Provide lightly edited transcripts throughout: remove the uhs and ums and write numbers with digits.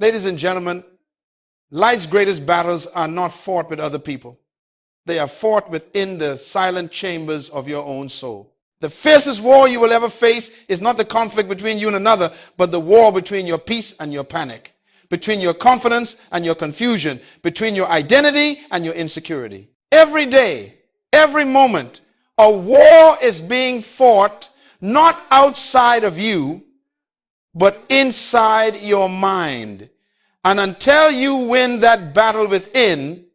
Ladies and gentlemen, life's greatest battles are not fought with other people. They are fought within the silent chambers of your own soul. The fiercest war you will ever face is not the conflict between you and another, but the war between your peace and your panic, between your confidence and your confusion, between your identity and your insecurity. Every day, every moment, a war is being fought not outside of you, but inside your mind. And until you win that battle within,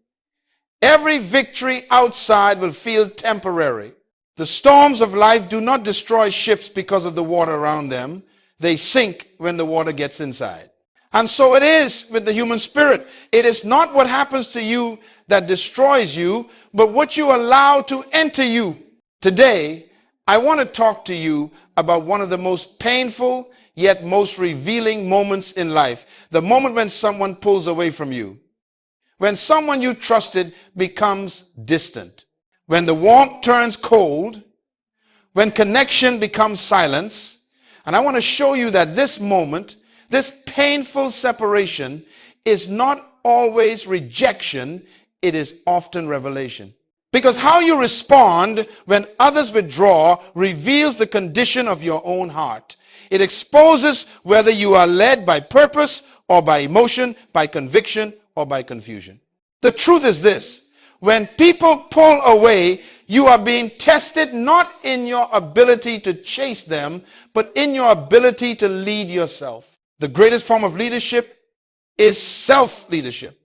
every victory outside will feel temporary. The storms of life do not destroy ships because of the water around them. They sink when the water gets inside. And so it is with the human spirit. It is not what happens to you that destroys you, but what you allow to enter you. Today, I want to talk to you about one of the most painful yet most revealing moments in life. The moment when someone pulls away from you. When someone you trusted becomes distant. When the warmth turns cold. When connection becomes silence. And I want to show you that this moment, this painful separation, is not always rejection. It is often revelation. Because how you respond when others withdraw reveals the condition of your own heart. It exposes whether you are led by purpose or by emotion, by conviction or by confusion. The truth is this: when people pull away, you are being tested not in your ability to chase them, but in your ability to lead yourself. The greatest form of leadership is self-leadership.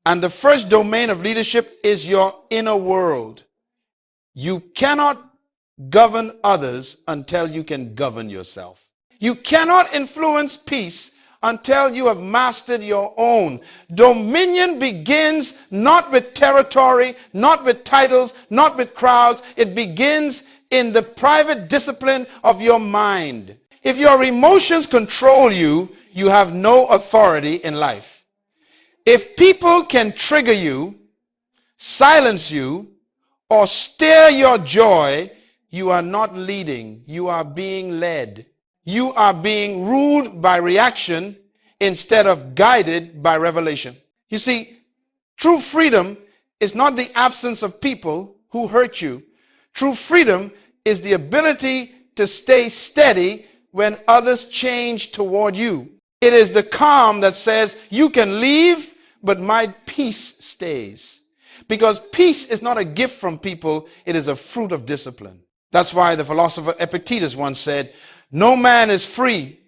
And the first domain of leadership is your inner world. You cannot govern others until you can govern yourself. You cannot influence peace until you have mastered your own. Dominion begins not with territory, not with titles, not with crowds. It begins in the private discipline of your mind. If your emotions control you, you have no authority in life. If people can trigger you, silence you, or steal your joy, you are not leading, you are being led. You are being ruled by reaction instead of guided by revelation. You see, true freedom is not the absence of people who hurt you. True freedom is the ability to stay steady when others change toward you. It is the calm that says, you can leave, but my peace stays. Because peace is not a gift from people, it is a fruit of discipline. That's why the philosopher Epictetus once said, no man is free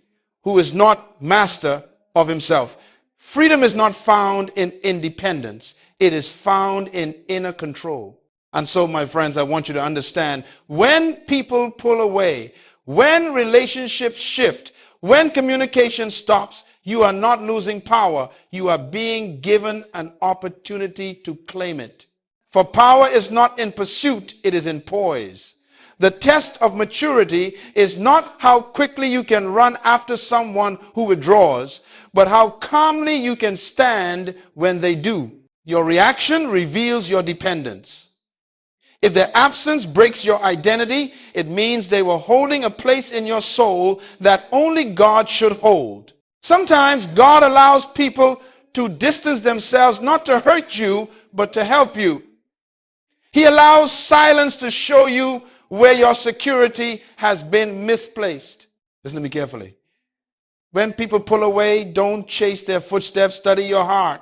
who is not master of himself. Freedom is not found in independence. It is found in inner control. And so, my friends, I want you to understand, when people pull away, when relationships shift, when communication stops, you are not losing power. You are being given an opportunity to claim it. For power is not in pursuit, it is in poise. The test of maturity is not how quickly you can run after someone who withdraws, but how calmly you can stand when they do. Your reaction reveals your dependence. If their absence breaks your identity, it means they were holding a place in your soul that only God should hold. Sometimes God allows people to distance themselves not to hurt you, but to help you. He allows silence to show you where your security has been misplaced. Listen to me carefully. When people pull away, don't chase their footsteps. Study your heart.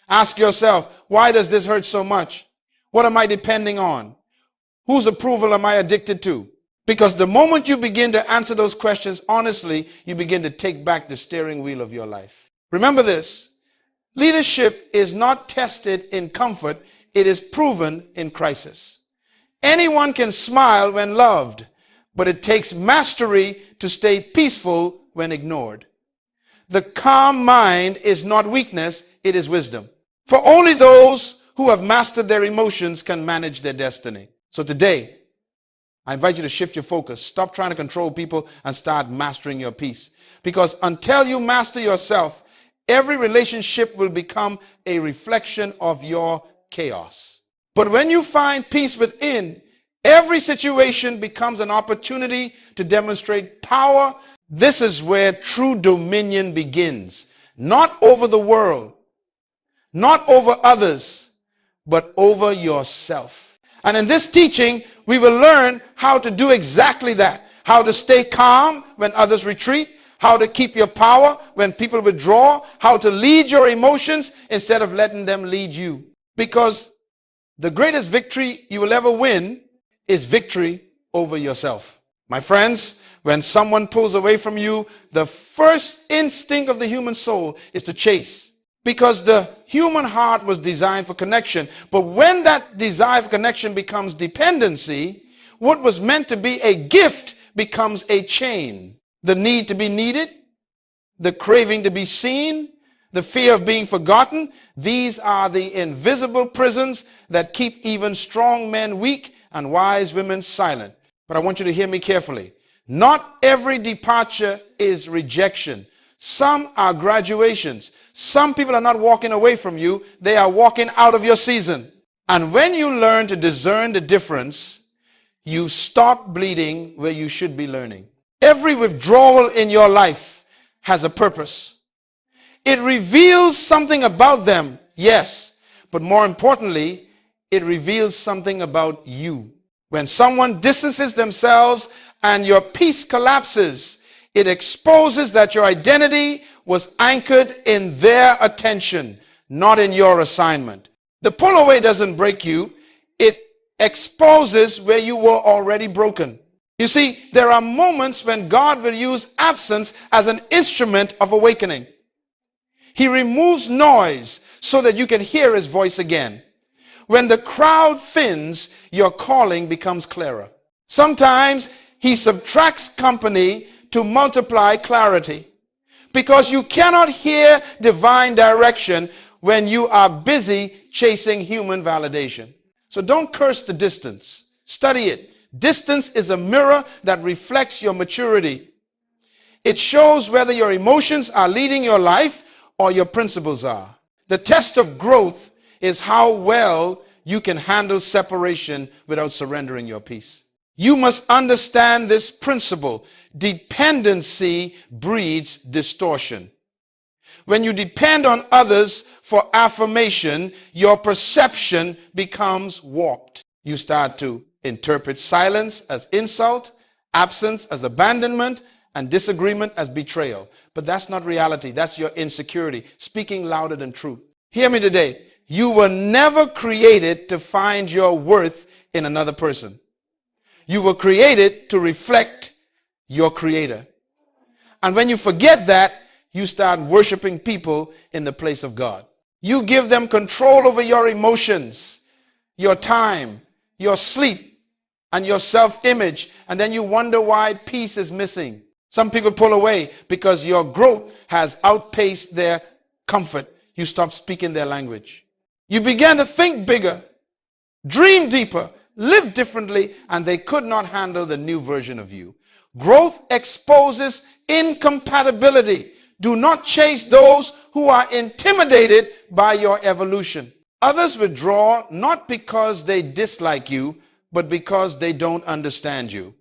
Ask yourself, why does this hurt so much? What am I depending on? Whose approval am I addicted to? Because the moment you begin to answer those questions honestly, you begin to take back the steering wheel of your life. Remember this: leadership is not tested in comfort, it is proven in crisis. Anyone can smile when loved, but it takes mastery to stay peaceful when ignored. The calm mind is not weakness, it is wisdom. For only those who have mastered their emotions can manage their destiny. So today, I invite you to shift your focus. Stop trying to control people and start mastering your peace. Because until you master yourself, every relationship will become a reflection of your chaos. But when you find peace within, every situation becomes an opportunity to demonstrate power. This is where true dominion begins. not over the world, not over others, but over yourself. And in this teaching, we will learn how to do exactly that. How to stay calm when others retreat, how to keep your power when people withdraw, how to lead your emotions instead of letting them lead you. Because the greatest victory you will ever win is victory over yourself. My friends, when someone pulls away from you, the first instinct of the human soul is to chase. Because the human heart was designed for connection. But when that desire for connection becomes dependency, what was meant to be a gift becomes a chain. The need to be needed, the craving to be seen, the fear of being forgotten, these are the invisible prisons that keep even strong men weak and wise women silent. But I want you to hear me carefully. Not every departure is rejection. Some are graduations. Some people are not walking away from you. They are walking out of your season. And when you learn to discern the difference, you stop bleeding where you should be learning. Every withdrawal in your life has a purpose. It reveals something about them, yes, but more importantly, it reveals something about you. When someone distances themselves and your peace collapses, it exposes that your identity was anchored in their attention, not in your assignment. The pull away doesn't break you. It exposes where you were already broken. You see, there are moments when God will use absence as an instrument of awakening. He removes noise so that you can hear his voice again. When the crowd thins, your calling becomes clearer. Sometimes he subtracts company to multiply clarity, because you cannot hear divine direction when you are busy chasing human validation. So don't curse the distance. Study it. Distance is a mirror that reflects your maturity. It shows whether your emotions are leading your life or your principles are. The test of growth is how well you can handle separation without surrendering your peace. You must understand this principle. Dependency breeds distortion. When you depend on others for affirmation, your perception becomes warped. You start to interpret silence as insult, absence as abandonment, and disagreement as betrayal. But that's not reality. That's your insecurity, speaking louder than truth. Hear me today. You were never created to find your worth in another person. You were created to reflect your Creator. And when you forget that, you start worshiping people in the place of God. You give them control over your emotions, your time, your sleep, and your self-image, and then you wonder why peace is missing. Some people pull away because your growth has outpaced their comfort. You stop speaking their language. You began to think bigger, dream deeper, live differently, and they could not handle the new version of you. Growth exposes incompatibility. Do not chase those who are intimidated by your evolution. Others withdraw not because they dislike you, but because they don't understand you.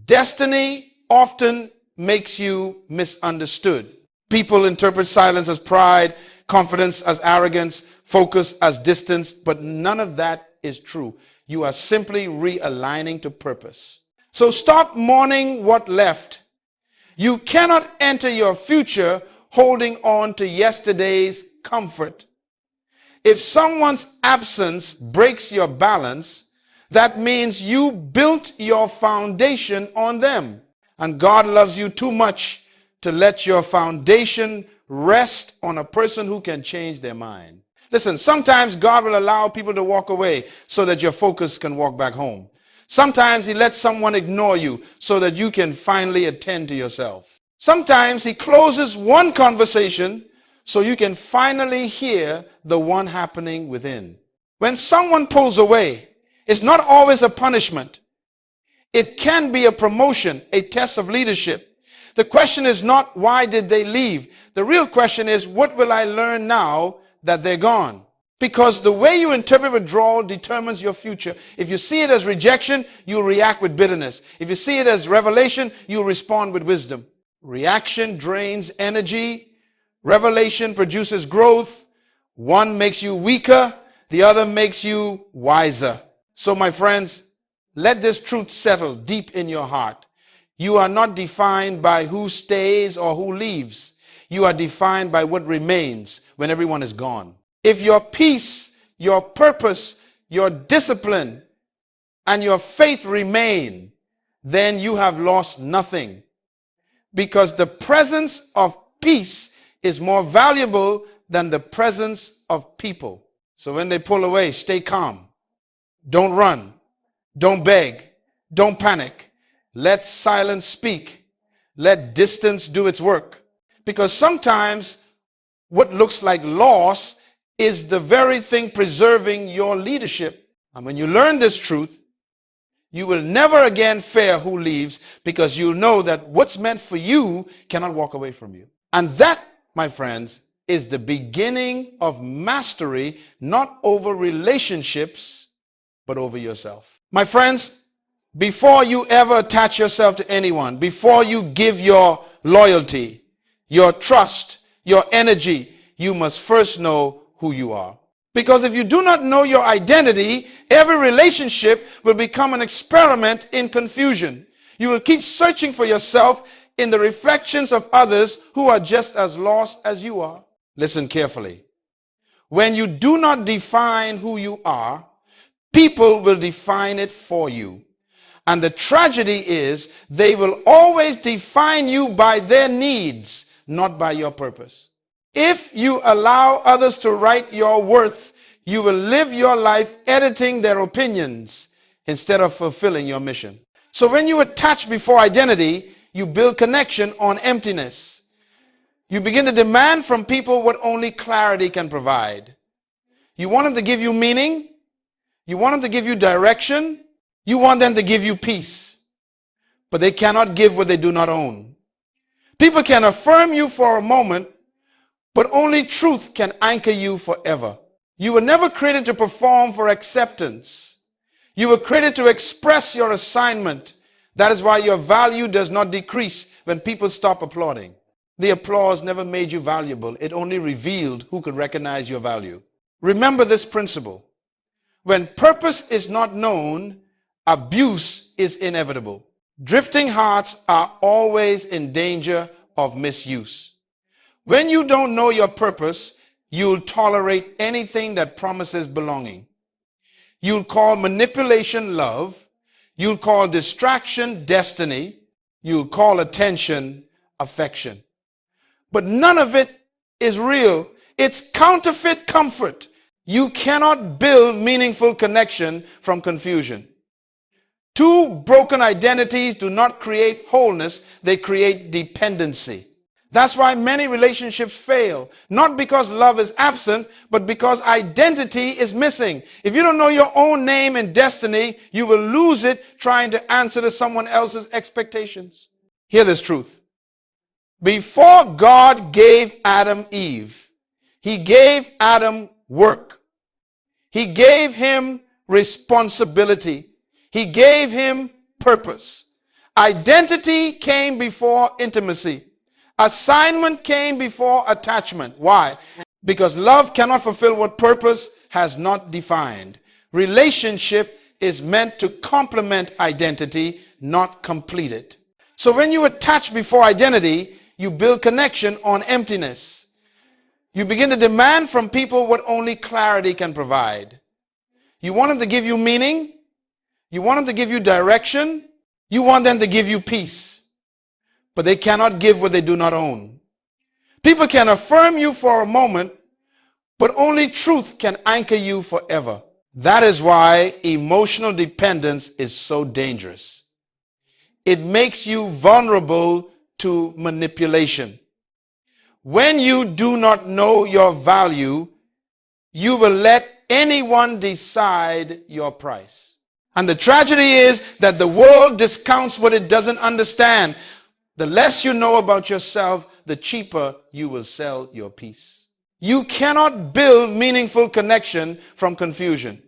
Destiny often makes you misunderstood. People interpret silence as pride, confidence as arrogance, focus as distance, but none of that is true. You are simply realigning to purpose. So stop mourning what left. You cannot enter your future holding on to yesterday's comfort. If someone's absence breaks your balance, that means you built your foundation on them. And God loves you too much to let your foundation rest on a person who can change their mind. Listen, sometimes God will allow people to walk away so that your focus can walk back home. Sometimes he lets someone ignore you so that you can finally attend to yourself. Sometimes he closes one conversation so you can finally hear the one happening within. When someone pulls away, it's not always a punishment. It can be a promotion, a test of leadership. The question is not why did they leave? The real question is, what will I learn now that they're gone? Because the way you interpret withdrawal determines your future. If you see it as rejection, you'll react with bitterness. If you see it as revelation, you'll respond with wisdom. Reaction drains energy. Revelation produces growth. One makes you weaker, the other makes you wiser. So my friends, let this truth settle deep in your heart. You are not defined by who stays or who leaves. You are defined by what remains when everyone is gone. If your peace, your purpose, your discipline, and your faith remain, then you have lost nothing. Because the presence of peace is more valuable than the presence of people. So when they pull away, stay calm. Don't run. Don't beg. Don't panic. Let silence speak. Let distance do its work. Because sometimes what looks like loss is the very thing preserving your leadership. And when you learn this truth, you will never again fear who leaves, because you'll know that what's meant for you cannot walk away from you. And that, my friends, is the beginning of mastery, not over relationships, but over yourself. My friends, before you ever attach yourself to anyone, before you give your loyalty, your trust, your energy, you must first know who you are. Because if you do not know your identity, every relationship will become an experiment in confusion. You will keep searching for yourself in the reflections of others who are just as lost as you are. Listen carefully. When you do not define who you are, people will define it for you. And the tragedy is they will always define you by their needs, not by your purpose. If you allow others to write your worth, you will live your life editing their opinions instead of fulfilling your mission. So when you attach before identity, you build connection on emptiness. You begin to demand from people what only clarity can provide. You want them to give you meaning. You want them to give you direction. You want them to give you peace. But they cannot give what they do not own. People can affirm you for a moment, but only truth can anchor you forever. You were never created to perform for acceptance. You were created to express your assignment. That is why your value does not decrease when people stop applauding. The applause never made you valuable. It only revealed who could recognize your value. Remember this principle. When purpose is not known, abuse is inevitable. Drifting hearts are always in danger of misuse. When you don't know your purpose, you'll tolerate anything that promises belonging. You'll call manipulation love. You'll call distraction destiny. You'll call attention affection. But none of it is real. It's counterfeit comfort. You cannot build meaningful connection from confusion. Two broken identities do not create wholeness. They create dependency. That's why many relationships fail. Not because love is absent, but because identity is missing. If you don't know your own name and destiny, you will lose it trying to answer to someone else's expectations. Hear this truth. Before God gave Adam Eve, he gave Adam work. He gave him responsibility. He gave him purpose. Identity came before intimacy. Assignment came before attachment. Why? Because love cannot fulfill what purpose has not defined. Relationship is meant to complement identity, not complete it. So when you attach before identity, you build connection on emptiness. You begin to demand from people what only clarity can provide. You want them to give you meaning. You want them to give you direction. You want them to give you peace. But they cannot give what they do not own. People can affirm you for a moment, but only truth can anchor you forever. That is why emotional dependence is so dangerous. It makes you vulnerable to manipulation. When you do not know your value, you will let anyone decide your price. And the tragedy is that the world discounts what it doesn't understand. The less you know about yourself, the cheaper you will sell your peace. You cannot build meaningful connection from confusion.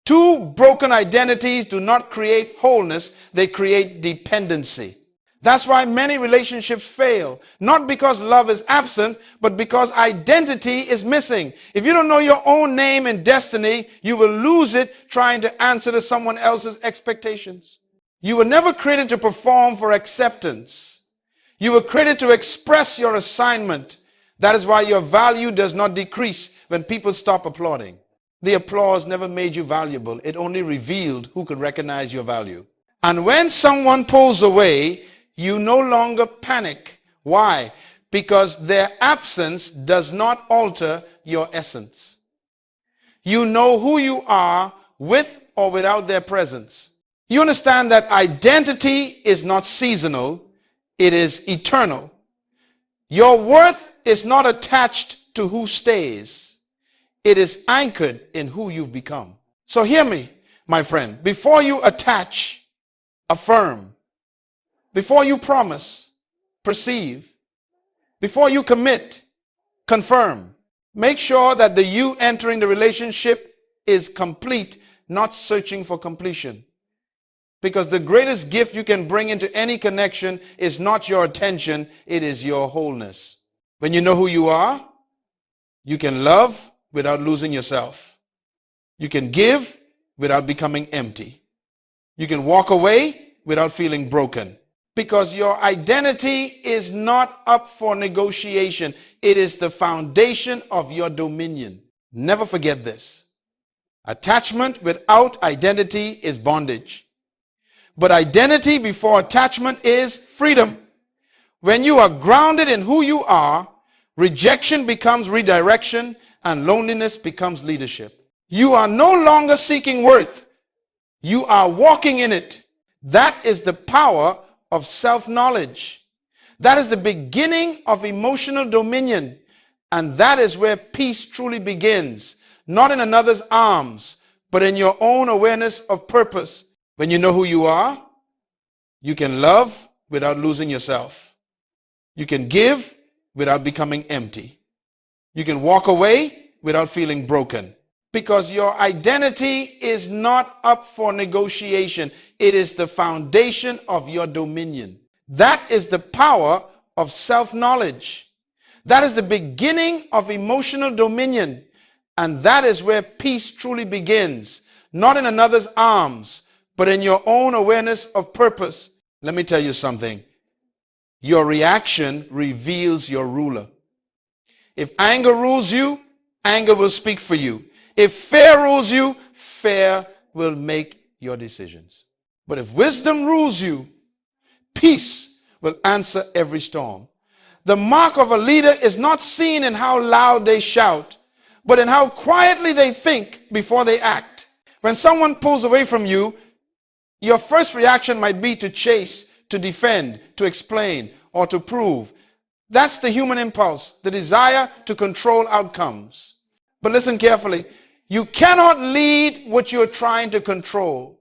Two broken identities do not create wholeness, they create dependency. That's why many relationships fail. Not because love is absent, but because identity is missing. If you don't know your own name and destiny, you will lose it trying to answer to someone else's expectations. You were never created to perform for acceptance. You were created to express your assignment. That is why your value does not decrease when people stop applauding. The applause never made you valuable. It only revealed who could recognize your value. And when someone pulls away, you no longer panic. Why? Because their absence does not alter your essence. You know who you are with or without their presence. You understand that identity is not seasonal, it is eternal. Your worth is not attached to who stays. It is anchored in who you've become. So hear me, my friend. Before you attach, affirm. Before you promise, perceive. Before you commit, confirm. Make sure that the you entering the relationship is complete, not searching for completion. Because the greatest gift you can bring into any connection is not your attention, it is your wholeness. When you know who you are, you can love without losing yourself. You can give without becoming empty. You can walk away without feeling broken. Because your identity is not up for negotiation. It is the foundation of your dominion. Never forget this. Attachment without identity is bondage. But identity before attachment is freedom. When you are grounded in who you are, rejection becomes redirection and loneliness becomes leadership. You are no longer seeking worth. You are walking in it. That is the power of self-knowledge. That is the beginning of emotional dominion. And that is where peace truly begins. Not in another's arms, but in your own awareness of purpose. When you know who you are, you can love without losing yourself. You can give without becoming empty. You can walk away without feeling broken. Because your identity is not up for negotiation. It is the foundation of your dominion. That is the power of self-knowledge. That is the beginning of emotional dominion. And that is where peace truly begins. Not in another's arms, but in your own awareness of purpose. Let me tell you something. Your reaction reveals your ruler. If anger rules you, anger will speak for you. If fear rules you, fear will make your decisions. But if wisdom rules you, peace will answer every storm. The mark of a leader is not seen in how loud they shout, but in how quietly they think before they act. When someone pulls away from you, your first reaction might be to chase, to defend, to explain, or to prove. That's the human impulse, the desire to control outcomes. But listen carefully. You cannot lead what you're trying to control.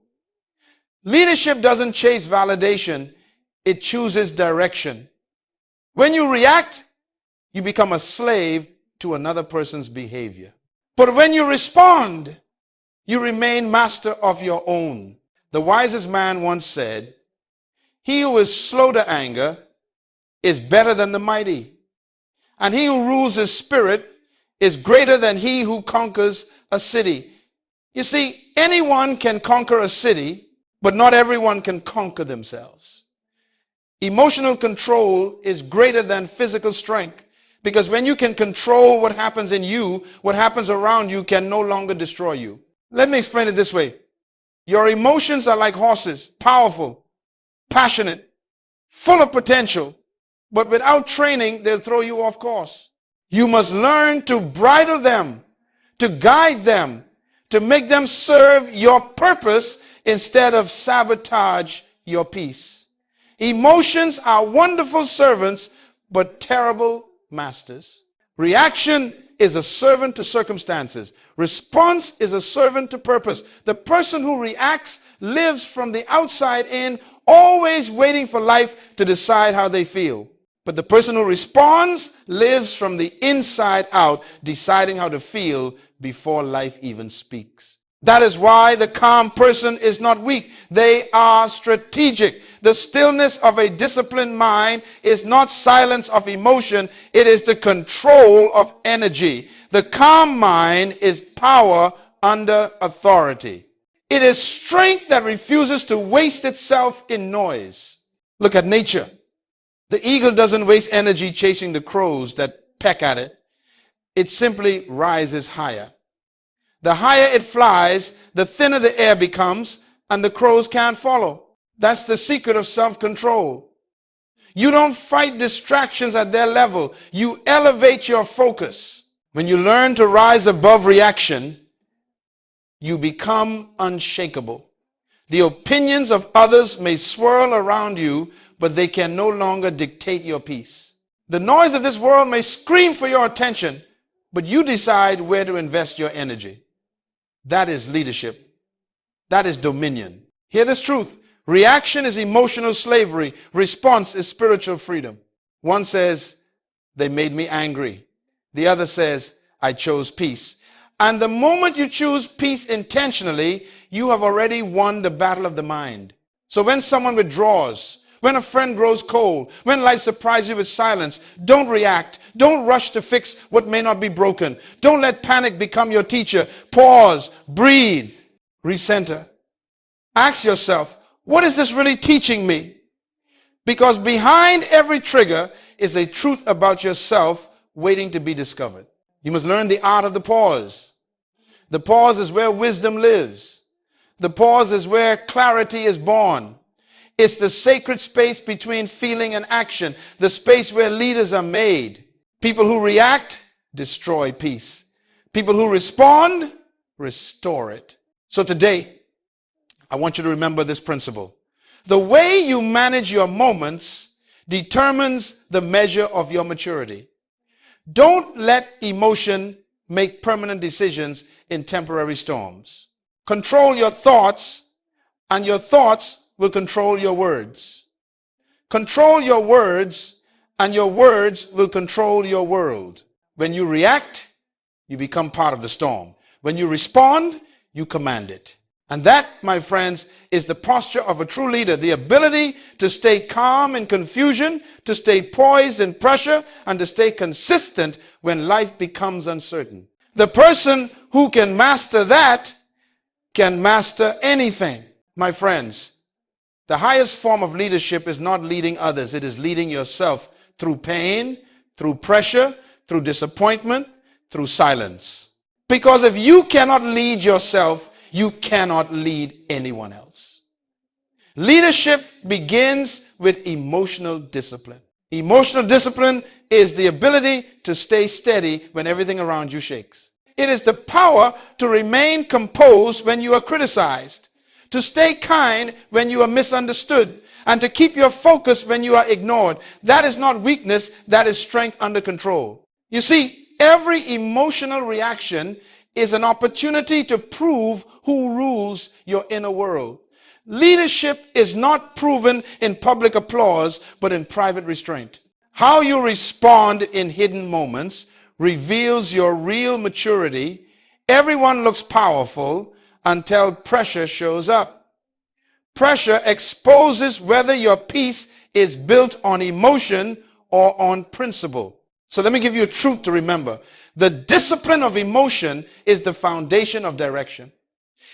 Leadership doesn't chase validation. It chooses direction. When you react, you become a slave to another person's behavior. But when you respond, you remain master of your own. The wisest man once said, "He who is slow to anger is better than the mighty, and he who rules his spirit is greater than he who conquers a city." You see, anyone can conquer a city, but not everyone can conquer themselves. Emotional control is greater than physical strength, because when you can control what happens in you, what happens around you can no longer destroy you. Let me explain it this way. Your emotions are like horses, powerful, passionate, full of potential, but without training, they'll throw you off course. You must learn to bridle them, to guide them, to make them serve your purpose instead of sabotage your peace. Emotions are wonderful servants, but terrible masters. Reaction is a servant to circumstances. Response is a servant to purpose. The person who reacts lives from the outside in, always waiting for life to decide how they feel. But the person who responds lives from the inside out, deciding how to feel before life even speaks. That is why the calm person is not weak. They are strategic. The stillness of a disciplined mind is not silence of emotion. It is the control of energy. The calm mind is power under authority. It is strength that refuses to waste itself in noise. Look at nature. The eagle doesn't waste energy chasing the crows that peck at it. It simply rises higher. The higher it flies, the thinner the air becomes, and the crows can't follow. That's the secret of self-control. You don't fight distractions at their level. You elevate your focus. When you learn to rise above reaction, you become unshakable. The opinions of others may swirl around you, but they can no longer dictate your peace. The noise of this world may scream for your attention, but you decide where to invest your energy. That is leadership. That is dominion. Hear this truth. Reaction is emotional slavery. Response is spiritual freedom. One says, they made me angry. The other says, I chose peace. And the moment you choose peace intentionally, you have already won the battle of the mind. So when someone withdraws, when a friend grows cold, when life surprises you with silence, don't react. Don't rush to fix what may not be broken. Don't let panic become your teacher. Pause, breathe, recenter. Ask yourself, what is this really teaching me? Because behind every trigger is a truth about yourself waiting to be discovered. You must learn the art of the pause. The pause is where wisdom lives. The pause is where clarity is born. It's the sacred space between feeling and action, the space where leaders are made. People who react destroy peace. People who respond restore it. So today, I want you to remember this principle. The way you manage your moments determines the measure of your maturity. Don't let emotion make permanent decisions in temporary storms. Control your thoughts, and your thoughts will control your words. Control your words, and your words will control your world. When you react, you become part of the storm. When you respond, you command it. And that, my friends, is the posture of a true leader. The ability to stay calm in confusion, to stay poised in pressure, and to stay consistent when life becomes uncertain. The person who can master that can master anything. My friends, the highest form of leadership is not leading others. It is leading yourself through pain, through pressure, through disappointment, through silence. Because if you cannot lead yourself, you cannot lead anyone else. Leadership begins with emotional discipline. Emotional discipline is the ability to stay steady when everything around you shakes. It is the power to remain composed when you are criticized, to stay kind when you are misunderstood, and to keep your focus when you are ignored. That is not weakness, that is strength under control. You see, every emotional reaction is an opportunity to prove who rules your inner world. Leadership is not proven in public applause, but in private restraint. How you respond in hidden moments reveals your real maturity. Everyone looks powerful until pressure shows up. Pressure exposes whether your peace is built on emotion or on principle. So let me give you a truth to remember. The discipline of emotion is the foundation of direction.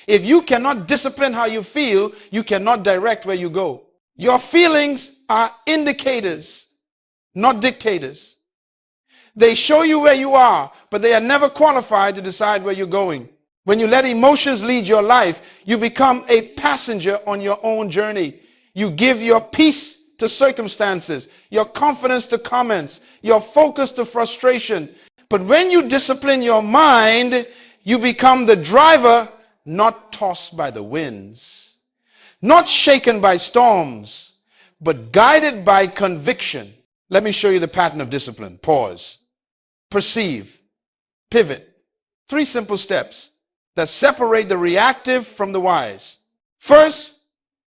If you cannot discipline how you feel, you cannot direct where you go. Your feelings are indicators, not dictators. They show you where you are, but they are never qualified to decide where you're going. When you let emotions lead your life, you become a passenger on your own journey. You give your peace to circumstances, your confidence to comments, your focus to frustration. But when you discipline your mind, you become the driver, not tossed by the winds, not shaken by storms, but guided by conviction. Let me show you the pattern of discipline. Pause, perceive, pivot. 3 simple steps that separate the reactive from the wise. First,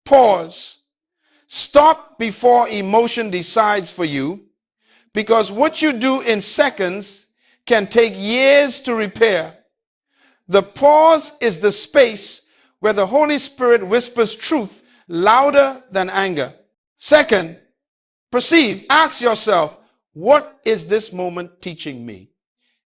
pause. Stop before emotion decides for you, because what you do in seconds can take years to repair. The pause is the space where the Holy Spirit whispers truth louder than anger. Second, perceive. Ask yourself, what is this moment teaching me?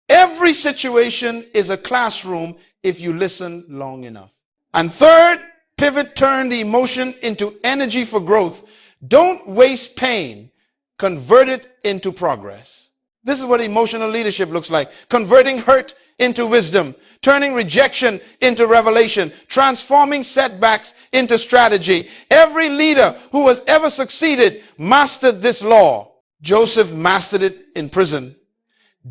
Every situation is a classroom if you listen long enough. And third, pivot, turn the emotion into energy for growth. Don't waste pain. Convert it into progress. This is what emotional leadership looks like. Converting hurt into wisdom, turning rejection into revelation, transforming setbacks into strategy. Every leader who has ever succeeded mastered this law. Joseph mastered it in prison.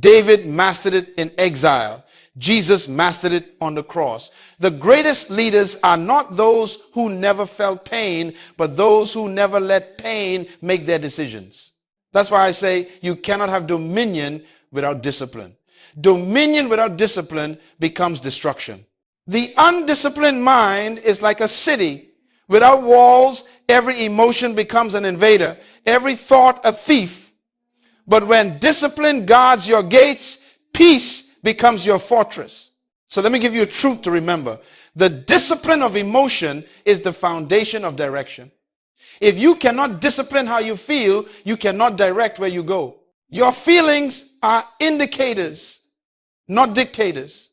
David mastered it in exile. Jesus mastered it on the cross. The greatest leaders are not those who never felt pain, but those who never let pain make their decisions. That's why I say you cannot have dominion without discipline. Dominion without discipline becomes destruction. The undisciplined mind is like a city. Without walls, every emotion becomes an invader, every thought a thief. But when discipline guards your gates, peace becomes your fortress. So let me give you a truth to remember. The discipline of emotion is the foundation of direction. If you cannot discipline how you feel, you cannot direct where you go. Your feelings are indicators, not dictators.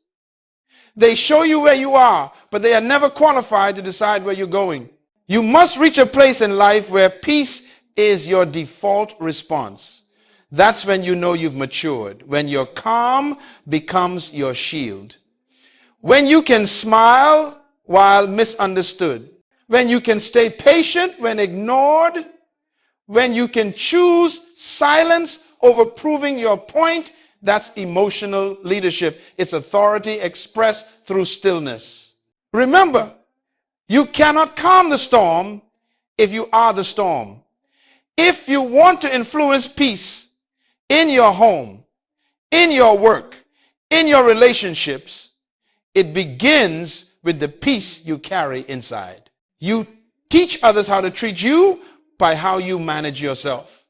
They show you where you are, but they are never qualified to decide where you're going. You must reach a place in life where peace is your default response. That's when you know you've matured. When your calm becomes your shield. When you can smile while misunderstood. When you can stay patient when ignored. When you can choose silence over proving your point. That's emotional leadership. It's authority expressed through stillness. Remember, you cannot calm the storm if you are the storm. If you want to influence peace in your home, in your work, in your relationships, it begins with the peace you carry inside. You teach others how to treat you by how you manage yourself.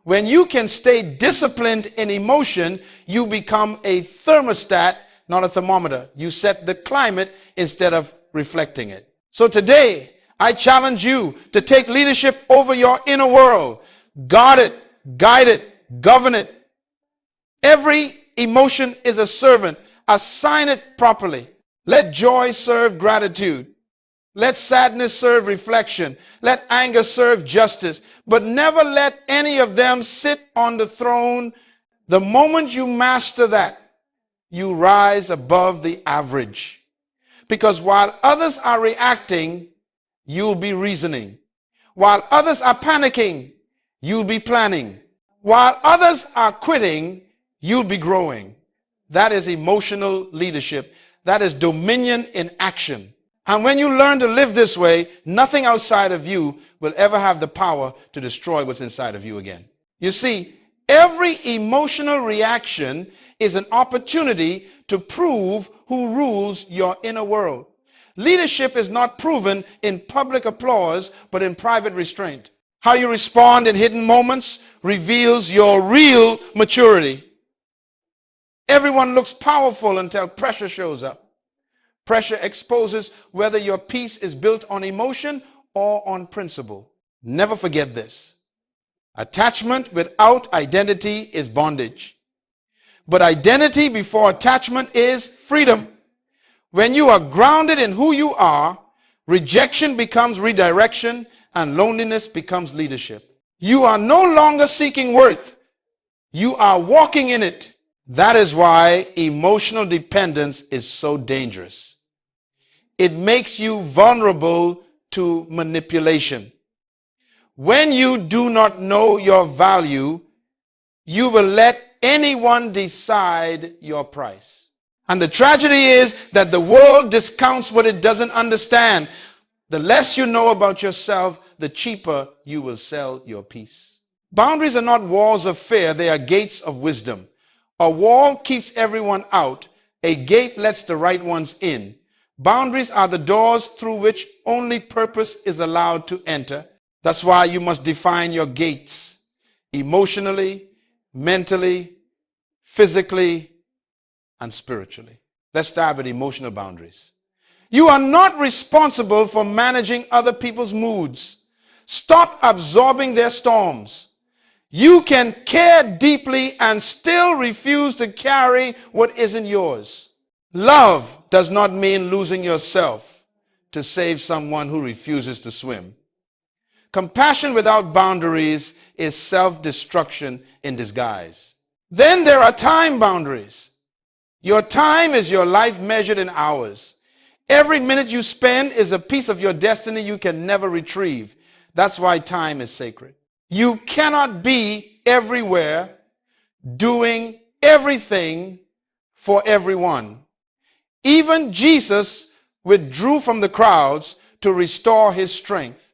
When you can stay disciplined in emotion, you become a thermostat, not a thermometer. You set the climate instead of reflecting it. So today, I challenge you to take leadership over your inner world. Guard it, guide it, govern it. Every emotion is a servant. Assign it properly. Let joy serve gratitude. Let sadness serve reflection. Let anger serve justice. But never let any of them sit on the throne. The moment you master that, you rise above the average. Because while others are reacting, you'll be reasoning. While others are panicking, you'll be planning. While others are quitting, you'll be growing. That is emotional leadership. That is dominion in action. And when you learn to live this way, nothing outside of you will ever have the power to destroy what's inside of you again. You see, every emotional reaction is an opportunity to prove who rules your inner world. Leadership is not proven in public applause, but in private restraint. How you respond in hidden moments reveals your real maturity. Everyone looks powerful until pressure shows up. Pressure exposes whether your peace is built on emotion or on principle. Never forget this. Attachment without identity is bondage. But identity before attachment is freedom. When you are grounded in who you are, rejection becomes redirection and loneliness becomes leadership. You are no longer seeking worth. You are walking in it. That is why emotional dependence is so dangerous. It makes you vulnerable to manipulation. When you do not know your value, you will let anyone decide your price. And the tragedy is that the world discounts what it doesn't understand. The less you know about yourself, the cheaper you will sell your peace. Boundaries are not walls of fear, they are gates of wisdom. A wall keeps everyone out. A gate lets the right ones in. Boundaries are the doors through which only purpose is allowed to enter. That's why you must define your gates emotionally, mentally, physically, and spiritually. Let's start with emotional boundaries. You are not responsible for managing other people's moods. Stop absorbing their storms. You can care deeply and still refuse to carry what isn't yours. Love does not mean losing yourself to save someone who refuses to swim. Compassion without boundaries is self-destruction in disguise. Then there are time boundaries. Your time is your life measured in hours. Every minute you spend is a piece of your destiny you can never retrieve. That's why time is sacred. You cannot be everywhere doing everything for everyone. Even Jesus withdrew from the crowds to restore his strength.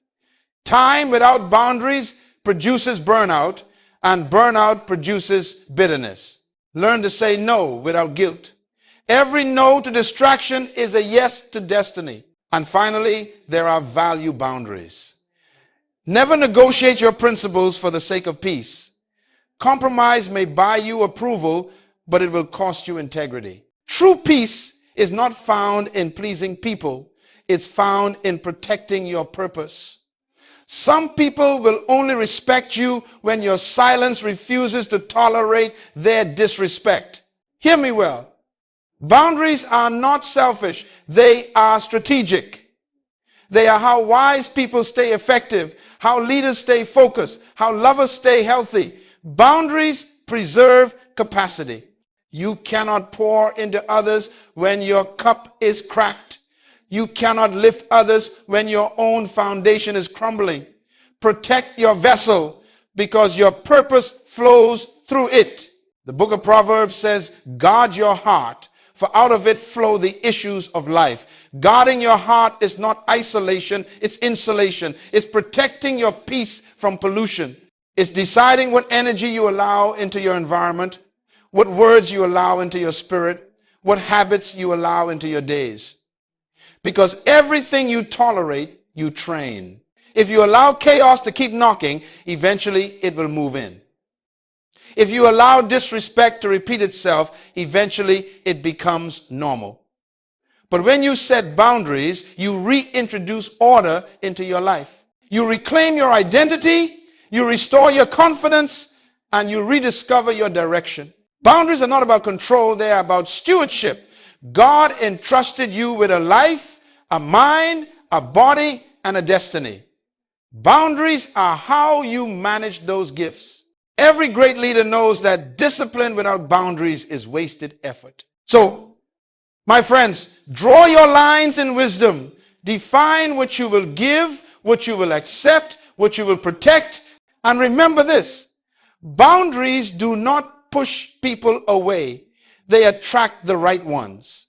Time without boundaries produces burnout, and burnout produces bitterness. Learn to say no without guilt. Every no to distraction is a yes to destiny. And finally, there are value boundaries. Never negotiate your principles for the sake of peace. Compromise may buy you approval, but it will cost you integrity. True peace is not found in pleasing people. It's found in protecting your purpose. Some people will only respect you when your silence refuses to tolerate their disrespect. Hear me well. Boundaries are not selfish. They are strategic. They are how wise people stay effective, how leaders stay focused, how lovers stay healthy. Boundaries preserve capacity. You cannot pour into others when your cup is cracked. You cannot lift others when your own foundation is crumbling. Protect your vessel because your purpose flows through it. The book of Proverbs says, guard your heart, for out of it flow the issues of life. Guarding your heart is not isolation, it's insulation. It's protecting your peace from pollution. It's deciding what energy you allow into your environment, what words you allow into your spirit, what habits you allow into your days. Because everything you tolerate, you train. If you allow chaos to keep knocking, eventually it will move in. If you allow disrespect to repeat itself, eventually it becomes normal. But when you set boundaries, you reintroduce order into your life. You reclaim your identity, you restore your confidence, and you rediscover your direction. Boundaries are not about control, they are about stewardship. God entrusted you with a life, a mind, a body, and a destiny. Boundaries are how you manage those gifts. Every great leader knows that discipline without boundaries is wasted effort. So, my friends, draw your lines in wisdom. Define what you will give, what you will accept, what you will protect. And remember this, boundaries do not push people away. They attract the right ones.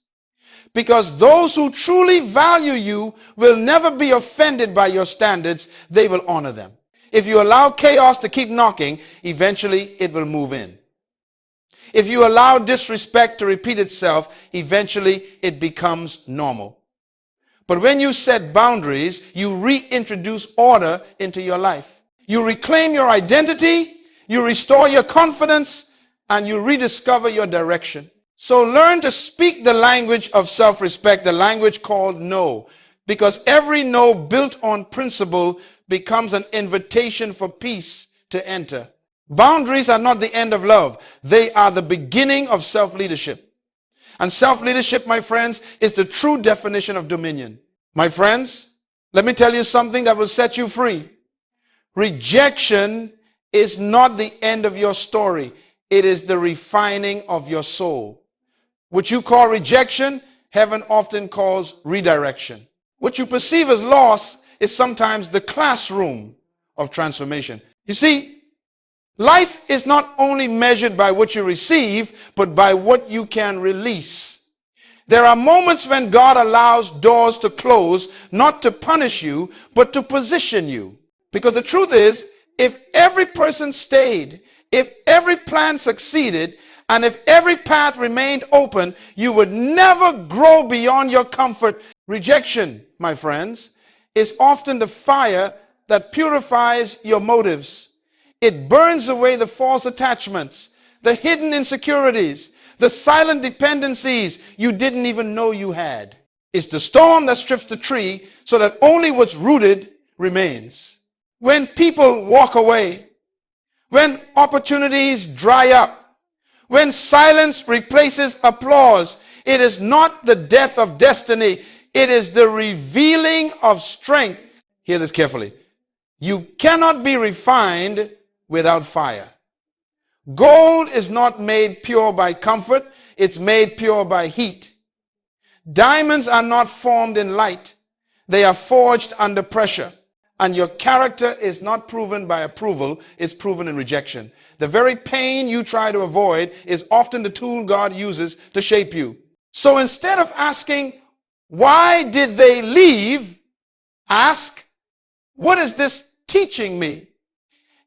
Because those who truly value you will never be offended by your standards. They will honor them. If you allow chaos to keep knocking, eventually it will move in. If you allow disrespect to repeat itself, eventually it becomes normal. But when you set boundaries, you reintroduce order into your life. You reclaim your identity, you restore your confidence, and you rediscover your direction. So learn to speak the language of self-respect, the language called no. Because every no built on principle becomes an invitation for peace to enter. Boundaries are not the end of love. They are the beginning of self-leadership. And self-leadership, my friends, is the true definition of dominion. My friends, let me tell you something that will set you free. Rejection is not the end of your story. It is the refining of your soul. What you call rejection, heaven often calls redirection. What you perceive as loss is sometimes the classroom of transformation. You see, life is not only measured by what you receive, but by what you can release. There are moments when God allows doors to close, not to punish you, but to position you. Because the truth is, if every person stayed, if every plan succeeded, and if every path remained open, you would never grow beyond your comfort. Rejection, my friends, is often the fire that purifies your motives. It burns away the false attachments, the hidden insecurities, the silent dependencies you didn't even know you had. It's the storm that strips the tree so that only what's rooted remains. when people walk away, when opportunities dry up, when silence replaces applause, it is not the death of destiny. It is the revealing of strength. Hear this carefully. You cannot be refined without fire. Gold is not made pure by comfort. It's made pure by heat. Diamonds are not formed in light. They are forged under pressure. And your character is not proven by approval. It's proven in rejection. The very pain you try to avoid is often the tool God uses to shape you. So instead of asking, why did they leave? Ask, what is this teaching me?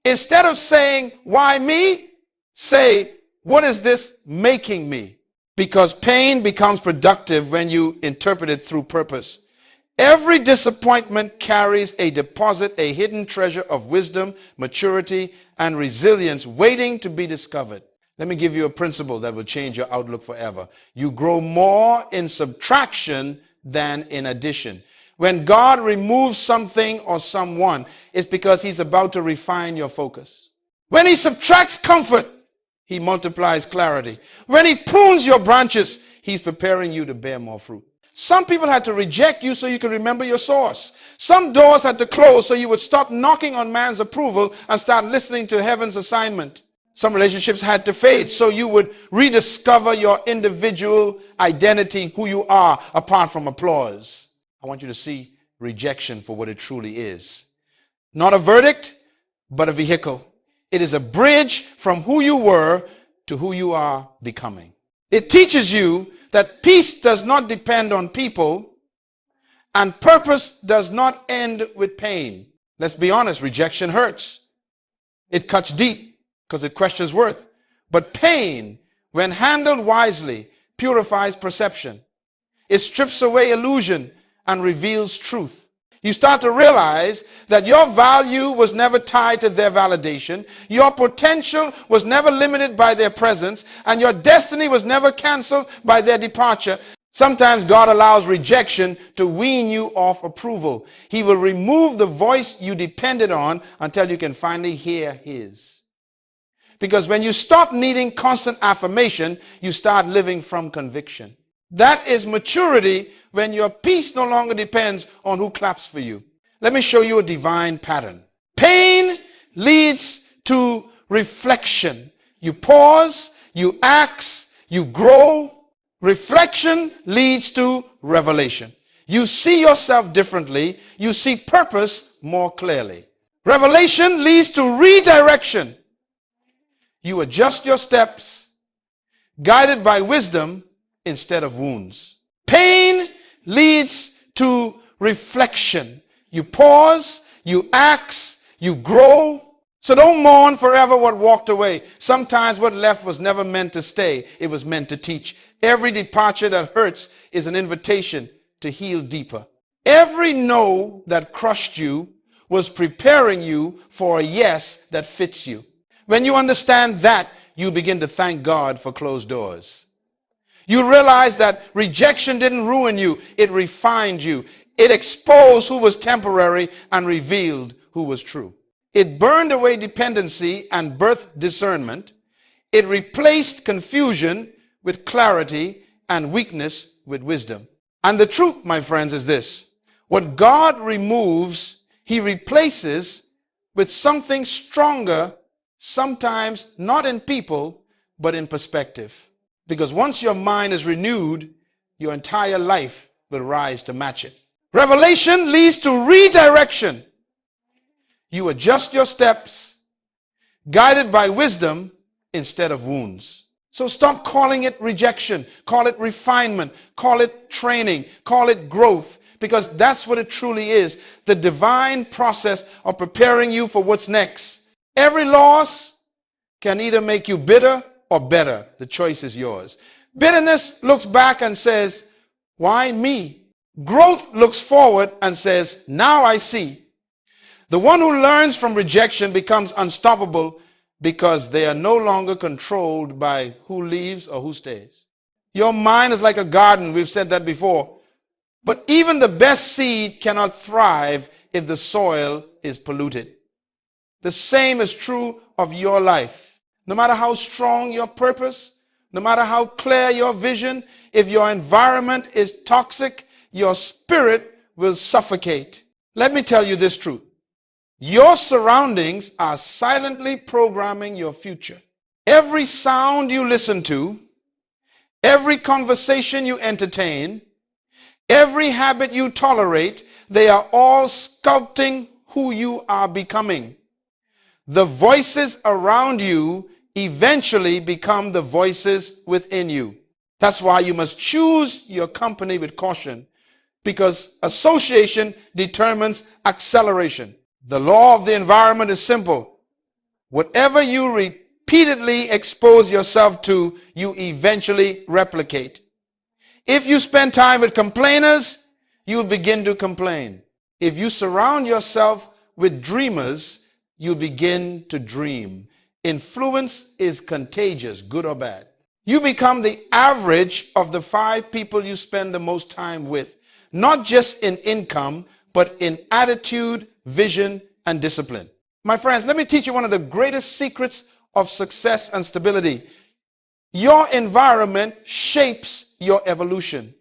Instead of saying, why me? Say, what is this making me? Because pain becomes productive when you interpret it through purpose. Every disappointment carries a deposit, a hidden treasure of wisdom, maturity, and resilience waiting to be discovered. Let me give you a principle that will change your outlook forever. You grow more in subtraction than in addition. When God removes something or someone, it's because he's about to refine your focus. When he subtracts comfort, he multiplies clarity. When he prunes your branches, he's preparing you to bear more fruit. Some people had to reject you so you could remember your source. Some doors had to close so you would stop knocking on man's approval and start listening to heaven's assignment. Some relationships had to fade so you would rediscover your individual identity, who you are, apart from applause. I want you to see rejection for what it truly is. Not a verdict, but a vehicle. It is a bridge from who you were to who you are becoming. It teaches you that peace does not depend on people and purpose does not end with pain. Let's be honest, rejection hurts. It cuts deep because it questions worth. But pain, when handled wisely, purifies perception. It strips away illusion and reveals truth. You start to realize that your value was never tied to their validation, your potential was never limited by their presence, and your destiny was never canceled by their departure. Sometimes God allows rejection to wean you off approval. He will remove the voice you depended on until you can finally hear his. Because when you stop needing constant affirmation, you start living from conviction. That is maturity, when your peace no longer depends on who claps for you. Let me show you a divine pattern. Pain leads to reflection. You pause, you ask, you grow. Reflection leads to revelation. You see yourself differently. You see purpose more clearly. Revelation leads to redirection. You adjust your steps, guided by wisdom instead of wounds. Pain leads to reflection. You pause, you ask, you grow. So don't mourn forever what walked away. Sometimes what left was never meant to stay. It was meant to teach. Every departure that hurts is an invitation to heal deeper. Every no that crushed you was preparing you for a yes that fits you. When you understand that, you begin to thank God for closed doors. You realize that rejection didn't ruin you. It refined you. It exposed who was temporary and revealed who was true. It burned away dependency and birthed discernment. It replaced confusion with clarity and weakness with wisdom. And the truth, my friends, is this. What God removes, he replaces with something stronger, sometimes not in people, but in perspective. Because once your mind is renewed, your entire life will rise to match it. Revelation leads to redirection. You adjust your steps, guided by wisdom instead of wounds. So stop calling it rejection. Call it refinement. Call it training. Call it growth. Because that's what it truly is. The divine process of preparing you for what's next. Every loss can either make you bitter or better. The choice is yours. Bitterness looks back and says, why me? Growth looks forward and says, now I see. The one who learns from rejection becomes unstoppable because they are no longer controlled by who leaves or who stays. Your mind is like a garden. We've said that before. But even the best seed cannot thrive if the soil is polluted. The same is true of your life. No matter how strong your purpose, no matter how clear your vision, if your environment is toxic, your spirit will suffocate. Let me tell you this truth. Your surroundings are silently programming your future. Every sound you listen to, every conversation you entertain, every habit you tolerate, they are all sculpting who you are becoming. The voices around you eventually become the voices within you. That's why you must choose your company with caution, because association determines acceleration. The law of the environment is simple. Whatever you repeatedly expose yourself to, you eventually replicate. If you spend time with complainers, you'll begin to complain. If you surround yourself with dreamers, you'll begin to dream. Influence is contagious, good or bad. You become the average of the 5 people you spend the most time with, not just in income, but in attitude, vision, and discipline. My friends, let me teach you one of the greatest secrets of success and stability. Your environment shapes your evolution.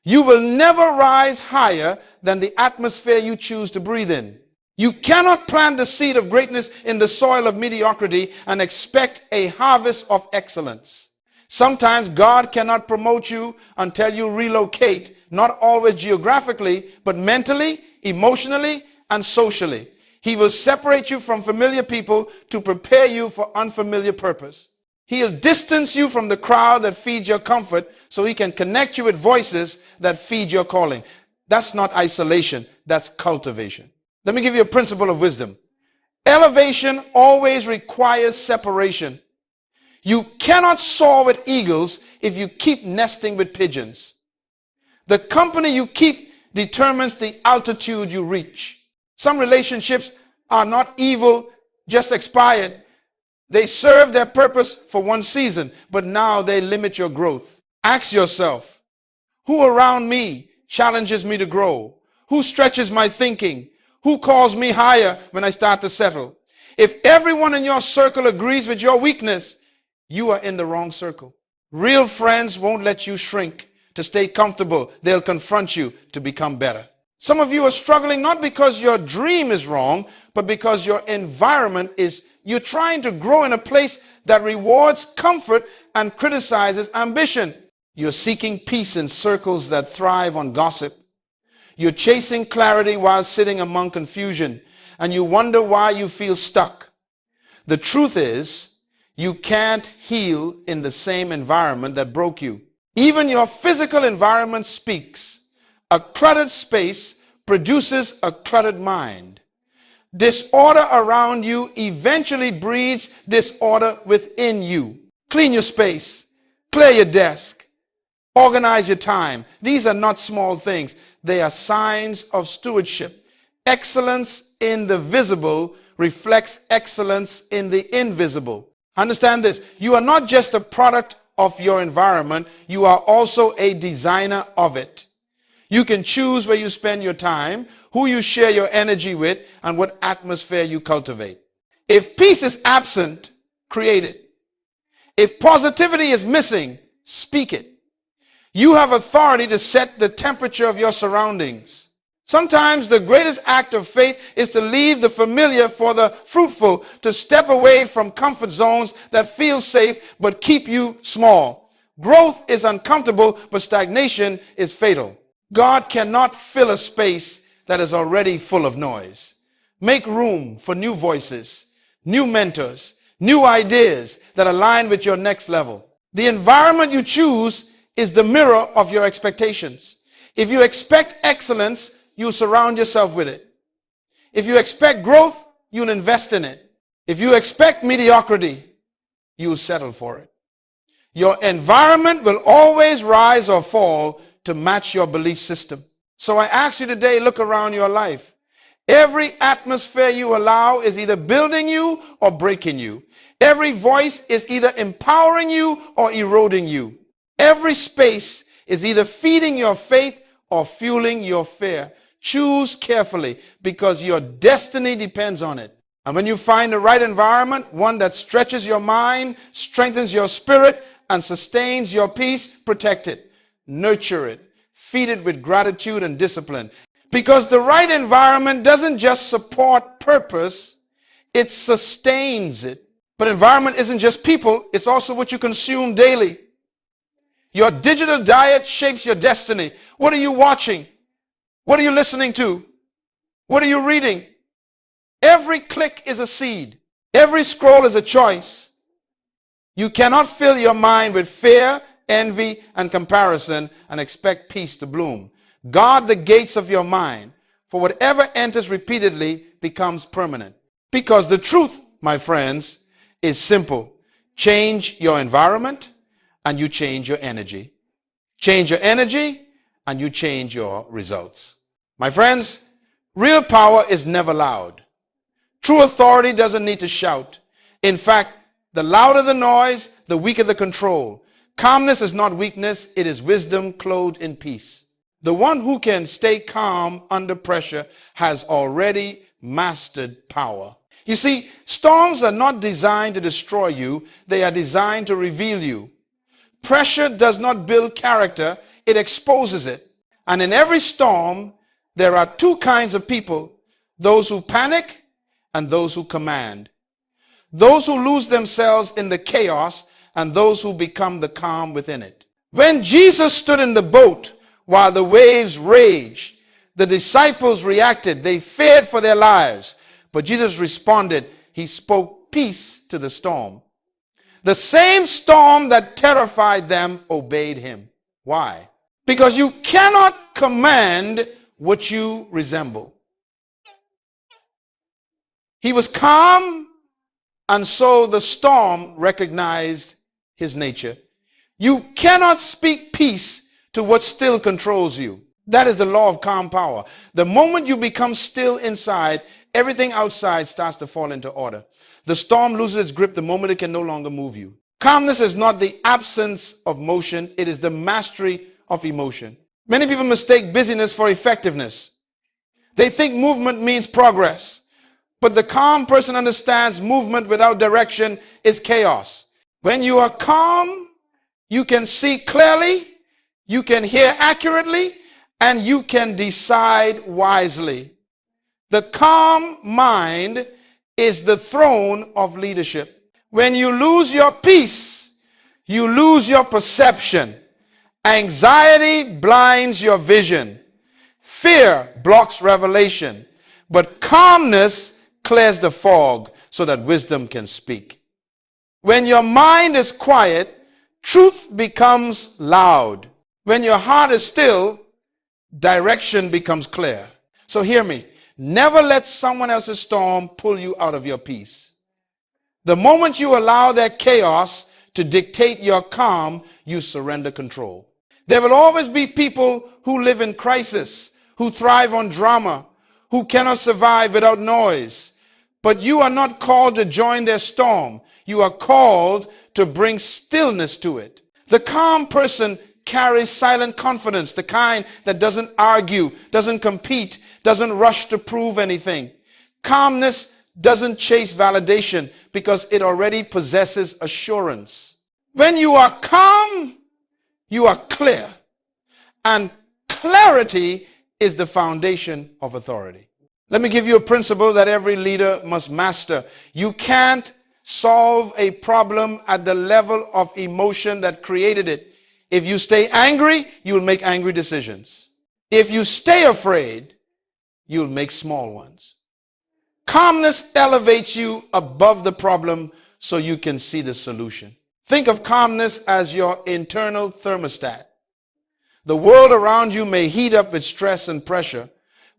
You will never rise higher than the atmosphere you choose to breathe in. You cannot plant the seed of greatness in the soil of mediocrity and expect a harvest of excellence. Sometimes God cannot promote you until you relocate, not always geographically, but mentally, emotionally, and socially. He will separate you from familiar people to prepare you for unfamiliar purpose. He'll distance you from the crowd that feeds your comfort so he can connect you with voices that feed your calling. That's not isolation, that's cultivation. Let me give you a principle of wisdom. Elevation always requires separation. You cannot soar with eagles if you keep nesting with pigeons. The company you keep determines the altitude you reach. Some relationships are not evil, just expired. They serve their purpose for one season, but now they limit your growth. Ask yourself, who around me challenges me to grow? Who stretches my thinking? Who calls me higher when I start to settle? If everyone in your circle agrees with your weakness, you are in the wrong circle. Real friends won't let you shrink to stay comfortable. They'll confront you to become better. Some of you are struggling not because your dream is wrong, but because your environment is, you're trying to grow in a place that rewards comfort and criticizes ambition. You're seeking peace in circles that thrive on gossip. You're chasing clarity while sitting among confusion, and you wonder why you feel stuck. The truth is, you can't heal in the same environment that broke you. Even your physical environment speaks. A cluttered space produces a cluttered mind. Disorder around you eventually breeds disorder within you. Clean your space, clear your desk, organize your time. These are not small things. They are signs of stewardship. Excellence in the visible reflects excellence in the invisible. Understand this. You are not just a product of your environment. You are also a designer of it. You can choose where you spend your time, who you share your energy with, and what atmosphere you cultivate. If peace is absent, create it. If positivity is missing, speak it. You have authority to set the temperature of your surroundings. Sometimes the greatest act of faith is to leave the familiar for the fruitful, to step away from comfort zones that feel safe but keep you small. Growth is uncomfortable, but stagnation is fatal. God cannot fill a space that is already full of noise. Make room for new voices, new mentors, new ideas that align with your next level. The environment you choose is the mirror of your expectations. If you expect excellence, you'll surround yourself with it. If you expect growth, you'll invest in it. If you expect mediocrity, you'll settle for it. Your environment will always rise or fall to match your belief system. So I ask you today, look around your life. Every atmosphere you allow is either building you or breaking you. Every voice is either empowering you or eroding you. Every space is either feeding your faith or fueling your fear. Choose carefully because your destiny depends on it. And when you find the right environment, one that stretches your mind, strengthens your spirit, and sustains your peace, protect it, nurture it, feed it with gratitude and discipline. Because the right environment doesn't just support purpose, it sustains it. But environment isn't just people, it's also what you consume daily. Your digital diet shapes your destiny. What are you watching? What are you listening to? What are you reading? Every click is a seed. Every scroll is a choice. You cannot fill your mind with fear, envy, and comparison and expect peace to bloom. Guard the gates of your mind, for whatever enters repeatedly becomes permanent. Because the truth, my friends, is simple. Change your environment and you change your energy. Change your energy and you change your results. My friends, real power is never loud. True authority doesn't need to shout. In fact, the louder the noise, the weaker the control. Calmness is not weakness, it is wisdom clothed in peace. The one who can stay calm under pressure has already mastered power. You see, storms are not designed to destroy you, they are designed to reveal you. Pressure does not build character, it exposes it. And in every storm, there are two kinds of people, those who panic and those who command. Those who lose themselves in the chaos and those who become the calm within it. When Jesus stood in the boat while the waves raged, the disciples reacted. They feared for their lives. But Jesus responded. He spoke peace to the storm. The same storm that terrified them obeyed him. Why? Because you cannot command what you resemble. He was calm, and so the storm recognized his nature. You cannot speak peace to what still controls you. That is the law of calm power. The moment you become still inside, everything outside starts to fall into order. The storm loses its grip the moment it can no longer move you. Calmness is not the absence of motion, it is the mastery of emotion. Many people mistake busyness for effectiveness. They think movement means progress. But the calm person understands movement without direction is chaos. When you are calm, you can see clearly, you can hear accurately, and you can decide wisely. The calm mind is the throne of leadership. When you lose your peace, you lose your perception. Anxiety blinds your vision. Fear blocks revelation. But calmness clears the fog so that wisdom can speak. When your mind is quiet, truth becomes loud. When your heart is still, direction becomes clear. So hear me. Never let someone else's storm pull you out of your peace. The moment you allow their chaos to dictate your calm, you surrender control. There will always be people who live in crisis, who thrive on drama, who cannot survive without noise. But you are not called to join their storm. You are called to bring stillness to it. The calm person carries silent confidence, the kind that doesn't argue, doesn't compete, doesn't rush to prove anything. Calmness doesn't chase validation because it already possesses assurance. When you are calm, you are clear. And clarity is the foundation of authority. Let me give you a principle that every leader must master. You can't solve a problem at the level of emotion that created it. If you stay angry, you'll make angry decisions. If you stay afraid, you'll make small ones. Calmness elevates you above the problem so you can see the solution. Think of calmness as your internal thermostat. The world around you may heat up with stress and pressure,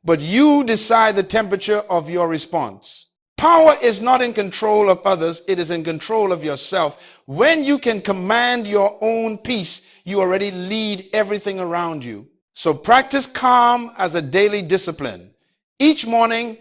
but you decide the temperature of your response. Power is not in control of others, it is in control of yourself. When you can command your own peace, you already lead everything around you. So practice calm as a daily discipline. Each morning,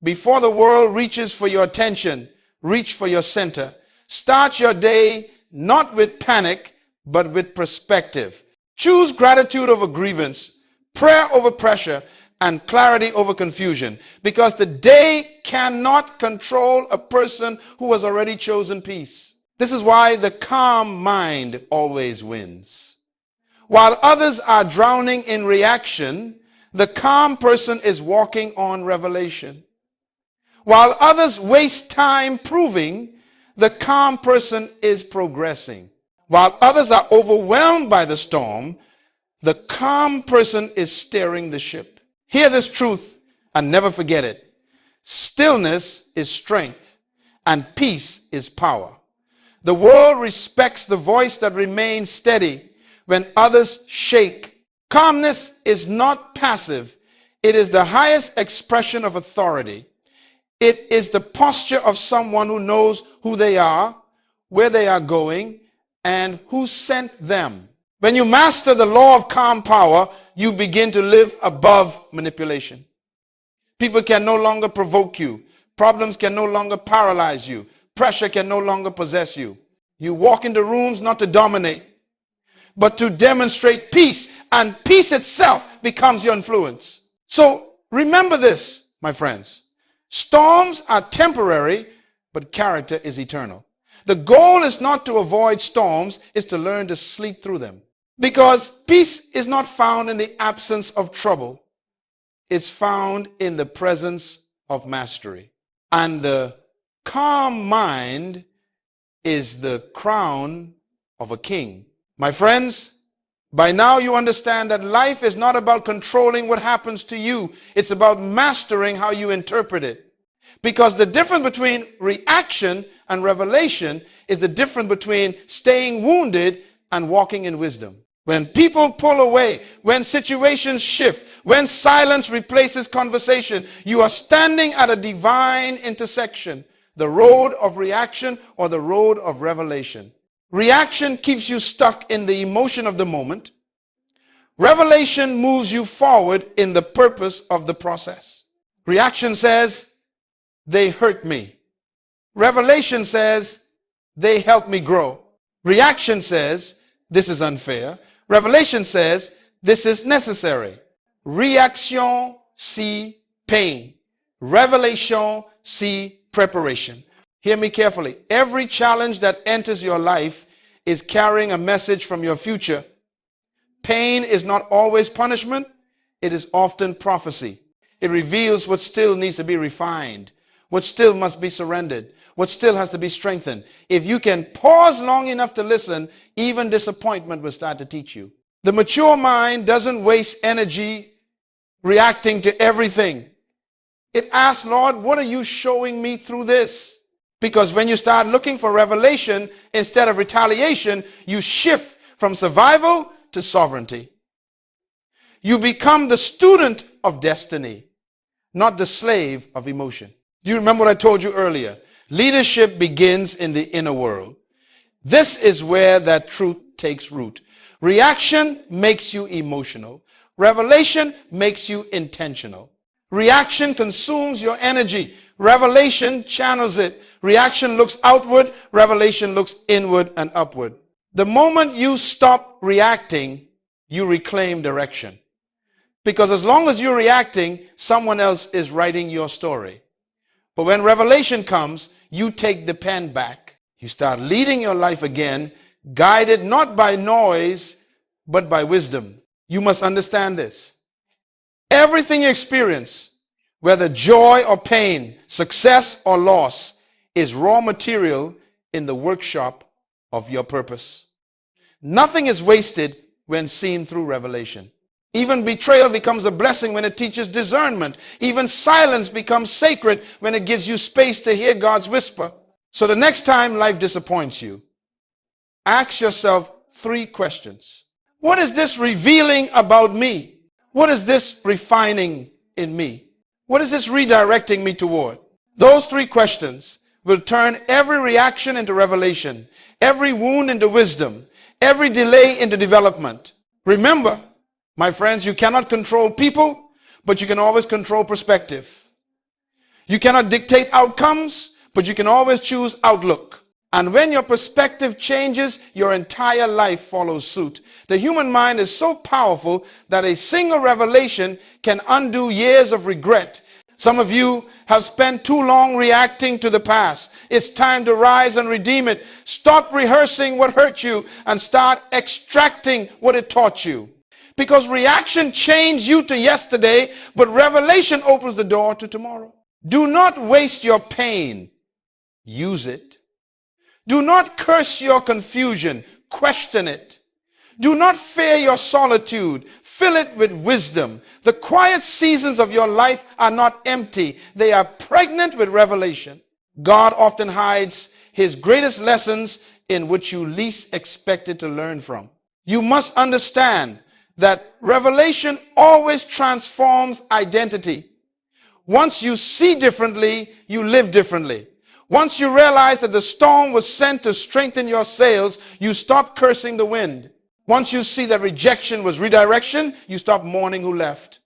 before the world reaches for your attention, reach for your center. Start your day not with panic, but with perspective. Choose gratitude over grievance, prayer over pressure, and clarity over confusion, because the day cannot control a person who has already chosen peace. This is why the calm mind always wins. While others are drowning in reaction, the calm person is walking on revelation. While others waste time proving, the calm person is progressing. While others are overwhelmed by the storm, the calm person is steering the ship. Hear this truth and never forget it. Stillness is strength and peace is power. The world respects the voice that remains steady when others shake. Calmness is not passive. It is the highest expression of authority. It is the posture of someone who knows who they are, where they are going, and who sent them. When you master the law of calm power, you begin to live above manipulation. People can no longer provoke you. Problems can no longer paralyze you. Pressure can no longer possess you. You walk into rooms not to dominate, but to demonstrate peace, and peace itself becomes your influence. So remember this, my friends. Storms are temporary, but character is eternal. The goal is not to avoid storms, it's to learn to sleep through them. Because peace is not found in the absence of trouble. It's found in the presence of mastery. And the calm mind is the crown of a king. My friends, by now you understand that life is not about controlling what happens to you. It's about mastering how you interpret it. Because the difference between reaction and revelation is the difference between staying wounded and walking in wisdom. When people pull away, when situations shift, when silence replaces conversation, you are standing at a divine intersection, the road of reaction or the road of revelation. Reaction keeps you stuck in the emotion of the moment. Revelation moves you forward in the purpose of the process. Reaction says, they hurt me. Revelation says, they help me grow. Reaction says, this is unfair. Revelation says, this is necessary. Reaction, see pain. Revelation, see preparation. Hear me carefully. Every challenge that enters your life is carrying a message from your future. Pain is not always punishment. It is often prophecy. It reveals what still needs to be refined, what still must be surrendered, what still has to be strengthened. If you can pause long enough to listen, even disappointment will start to teach you. The mature mind doesn't waste energy reacting to everything. It asks, Lord, what are you showing me through this? Because when you start looking for revelation instead of retaliation, you shift from survival to sovereignty. You become the student of destiny, not the slave of emotion. Do you remember what I told you earlier? Leadership begins in the inner world. This is where that truth takes root. Reaction makes you emotional. Revelation makes you intentional. Reaction consumes your energy. Revelation channels it. Reaction looks outward. Revelation looks inward and upward. The moment you stop reacting, you reclaim direction. Because as long as you're reacting, someone else is writing your story. But when revelation comes, you take the pen back. You start leading your life again, guided not by noise, but by wisdom. You must understand this. Everything you experience, whether joy or pain, success or loss, is raw material in the workshop of your purpose. Nothing is wasted when seen through revelation. Even betrayal becomes a blessing when it teaches discernment. Even silence becomes sacred when it gives you space to hear God's whisper. So the next time life disappoints you, ask yourself 3 questions. What is this revealing about me? What is this refining in me? What is this redirecting me toward? Those 3 questions will turn every reaction into revelation, every wound into wisdom, every delay into development. Remember, my friends, you cannot control people, but you can always control perspective. You cannot dictate outcomes, but you can always choose outlook. And when your perspective changes, your entire life follows suit. The human mind is so powerful that a single revelation can undo years of regret. Some of you have spent too long reacting to the past. It's time to rise and redeem it. Stop rehearsing what hurt you and start extracting what it taught you. Because reaction changed you to yesterday, but revelation opens the door to tomorrow. Do not waste your pain. Use it. Do not curse your confusion. Question it. Do not fear your solitude. Fill it with wisdom. The quiet seasons of your life are not empty. They are pregnant with revelation. God often hides his greatest lessons in which you least expected to learn from. You must understand that revelation always transforms identity. Once you see differently, you live differently. Once you realize that the storm was sent to strengthen your sails, you stop cursing the wind. Once you see that rejection was redirection, you stop mourning who left.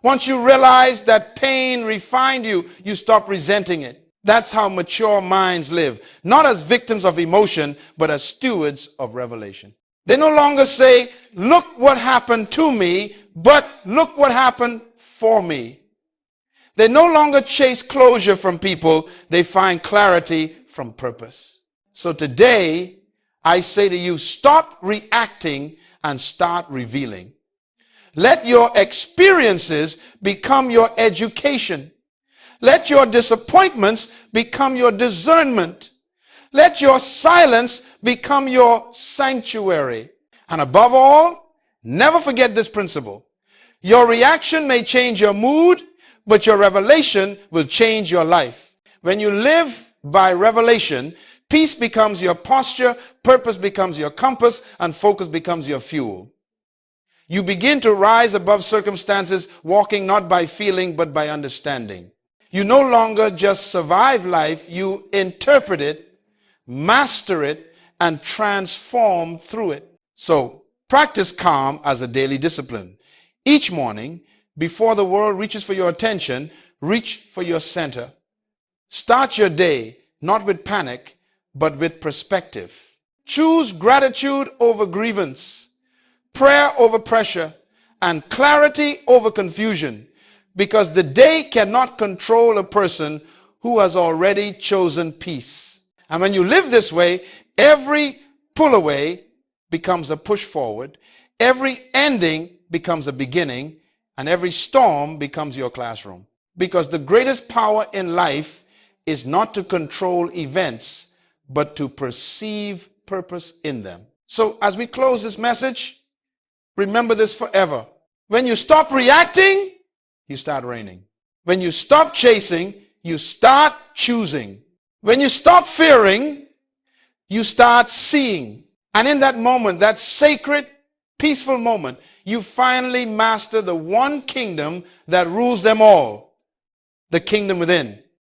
Once you realize that pain refined you, you stop resenting it. That's how mature minds live, not as victims of emotion, but as stewards of revelation. They no longer say, look what happened to me, but look what happened for me. They no longer chase closure from people. They find clarity from purpose. So today, I say to you, stop reacting and start revealing. Let your experiences become your education. Let your disappointments become your discernment. Let your silence become your sanctuary. And above all, never forget this principle. Your reaction may change your mood, but your revelation will change your life. When you live by revelation, peace becomes your posture, purpose becomes your compass, and focus becomes your fuel. You begin to rise above circumstances, walking not by feeling, but by understanding. You no longer just survive life, you interpret it, master it, and transform through it. So, practice calm as a daily discipline. Each morning, before the world reaches for your attention, reach for your center. Start your day not with panic, but with perspective. Choose gratitude over grievance, prayer over pressure, and clarity over confusion, because the day cannot control a person who has already chosen peace. And when you live this way, every pull away becomes a push forward, every ending becomes a beginning, and every storm becomes your classroom. Because the greatest power in life is not to control events, but to perceive purpose in them. So as we close this message, remember this forever. When you stop reacting, you start reigning. When you stop chasing, you start choosing. When you stop fearing, you start seeing. And in that moment, that sacred, peaceful moment, you finally master the one kingdom that rules them all, the kingdom within.